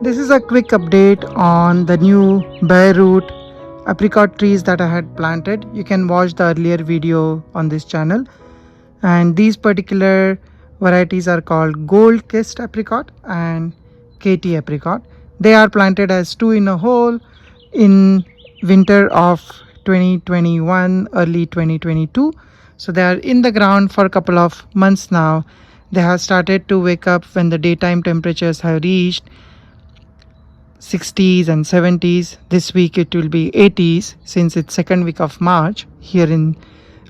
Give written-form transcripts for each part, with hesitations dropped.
This is a quick update on the new bare root apricot trees that I had planted. You can watch the earlier video on this channel. And these particular varieties are called gold kissed apricot and KT apricot. They are planted as two in a hole in winter of 2021, early 2022. So they are in the ground for a couple of months now. They have started to wake up when the daytime temperatures have reached 60s and 70s. This week it will be 80s since it's second week of March here in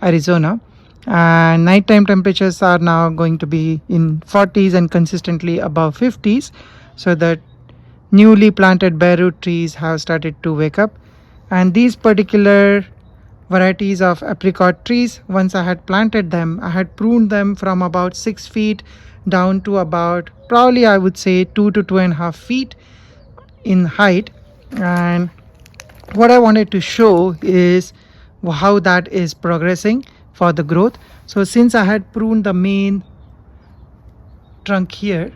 Arizona, and nighttime temperatures are now going to be in 40s and consistently above 50s. So that newly planted bare root trees have started to wake up. And these particular varieties of apricot trees, once I had planted them, I had pruned them from about 6 feet down to about, probably I would say, 2 to 2.5 feet in height. And what I wanted to show is how that is progressing for the growth. So since I had pruned the main trunk here,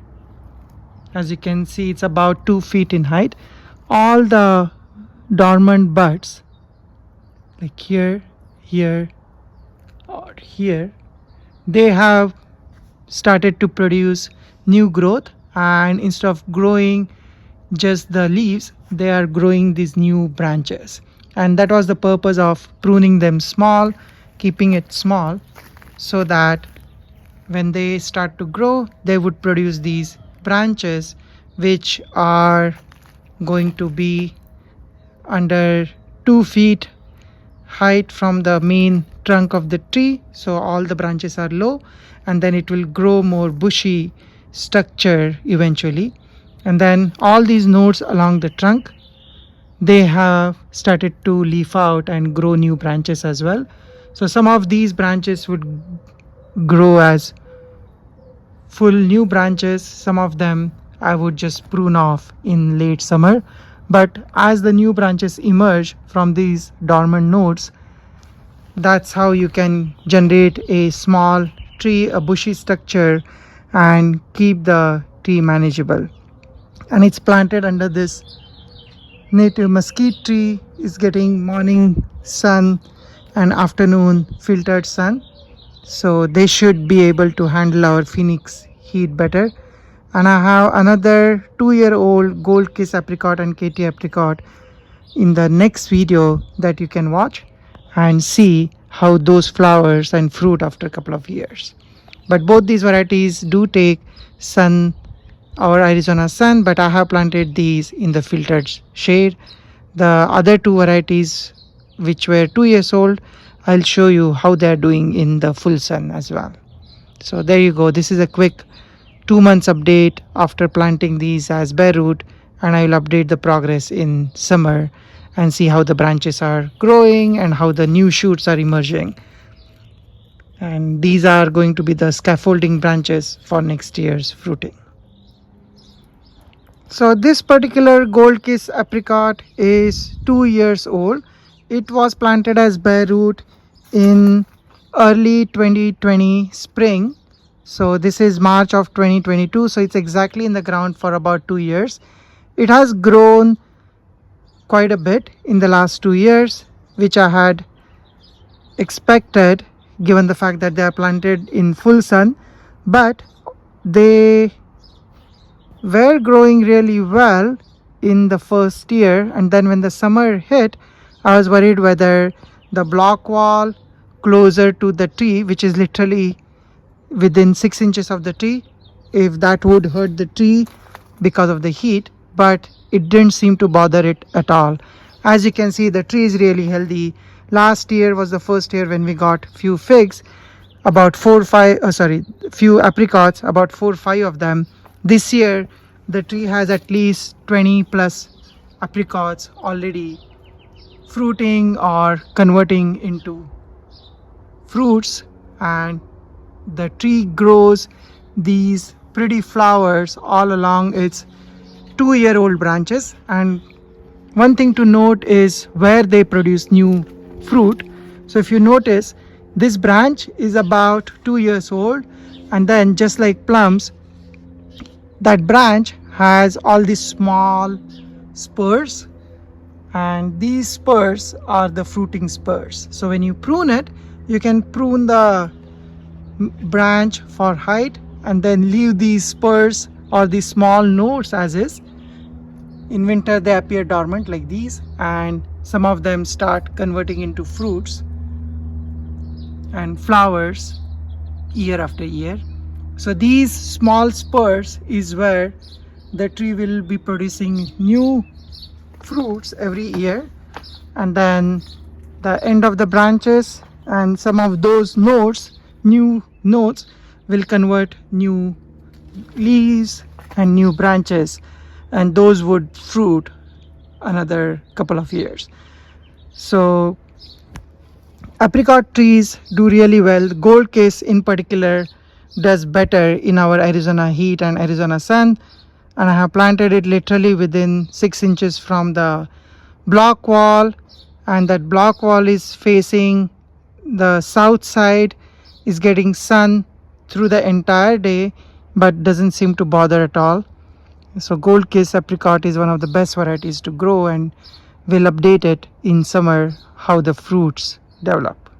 as you can see, it's about 2 feet in height. All the dormant buds, like here, or here, they have started to produce new growth, and instead of growing just the leaves, they are growing these new branches. And that was the purpose of pruning them small, keeping it small, so that when they start to grow, they would produce these branches which are going to be under 2 feet height from the main trunk of the tree. So all the branches are low, and then it will grow more bushy structure eventually. And then all these nodes along the trunk, they have started to leaf out and grow new branches as well. So some of these branches would grow as full new branches. Some of them I would just prune off in late summer. But as the new branches emerge from these dormant nodes, that's how you can generate a small tree, a bushy structure, and keep the tree manageable. And it's planted under this native mesquite tree. Is getting morning sun and afternoon filtered sun, so they should be able to handle our Phoenix heat better. And I have another 2-year-old gold kiss apricot and KT apricot in the next video that you can watch and see how those flowers and fruit after a couple of years. But both these varieties do take sun, our Arizona sun, but I have planted these in the filtered shade. The other two varieties, which were 2 years old, I'll show you how they are doing in the full sun as well. So there you go. This is a quick 2 months update after planting these as bare root, and I will update the progress in summer and see how the branches are growing and how the new shoots are emerging. And these are going to be the scaffolding branches for next year's fruiting. So this particular gold kiss apricot is 2 years old. It was planted as bare root in early 2020 spring. So this is March of 2022. So it's exactly in the ground for about 2 years. It has grown quite a bit in the last 2 years, which I had expected given the fact that they are planted in full sun. But they were growing really well in the first year, and then when the summer hit, I was worried whether the block wall closer to the tree, which is literally within 6 inches of the tree, if that would hurt the tree because of the heat. But it didn't seem to bother it at all. As you can see, the tree is really healthy. Last year was the first year when we got few figs, about few apricots, about 4 or 5 of them. This year the tree has at least 20 plus apricots already fruiting or converting into fruits, and the tree grows these pretty flowers all along its 2-year-old branches. And one thing to note is where they produce new fruit. So if you notice, this branch is about 2 years old, and then just like plums, that branch has all these small spurs, and these spurs are the fruiting spurs. So when you prune it, you can prune the branch for height and then leave these spurs or these small nodes as is. In winter they appear dormant like these, and some of them start converting into fruits and flowers year after year. So these small spurs is where the tree will be producing new fruits every year, and then the end of the branches and some of those nodes, new nodes, will convert new leaves and new branches, and those would fruit another couple of years. So apricot trees do really well. Gold case in particular does better in our Arizona heat and Arizona sun, and I have planted it literally within 6 inches from the block wall, and that block wall is facing the south side, is getting sun through the entire day but doesn't seem to bother at all. So gold case apricot is one of the best varieties to grow, and we'll update it in summer how the fruits develop.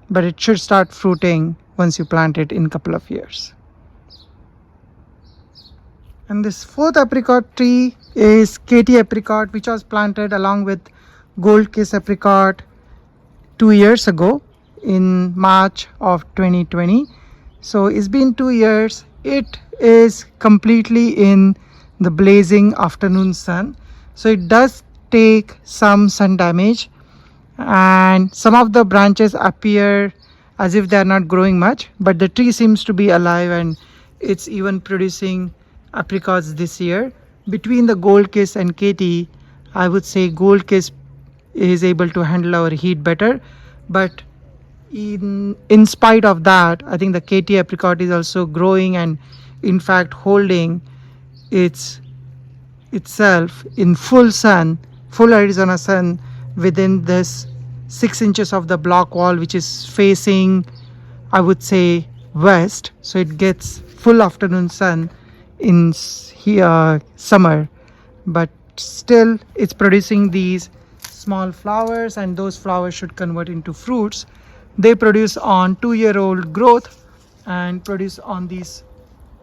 But it should start fruiting once you plant it in a couple of years. And this fourth apricot tree is Katy apricot, which was planted along with gold case apricot 2 years ago in March of 2020. So it's been 2 years. It is completely in the blazing afternoon sun, so it does take some sun damage, and some of the branches appear as if they are not growing much, but the tree seems to be alive and it's even producing apricots this year. Between the gold case and Katy, I would say gold case is able to handle our heat better, but in spite of that, I think the Katy apricot is also growing and in fact holding itself in full sun, full Arizona sun, within this 6 inches of the block wall, which is facing, I would say, west. So it gets full afternoon sun in here summer, but still it's producing these small flowers, and those flowers should convert into fruits. They produce on 2-year-old growth and produce on these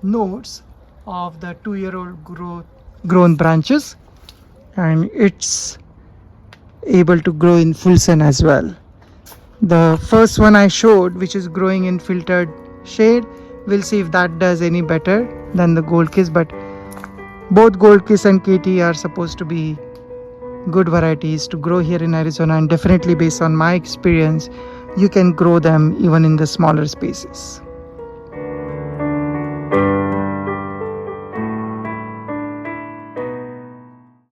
nodes of the 2-year-old grown branches, and it's able to grow in full sun as well. The first one I showed, which is growing in filtered shade, we'll see if that does any better than the gold kiss, but both gold kiss and Katy are supposed to be good varieties to grow here in Arizona, and definitely based on my experience, you can grow them even in the smaller spaces.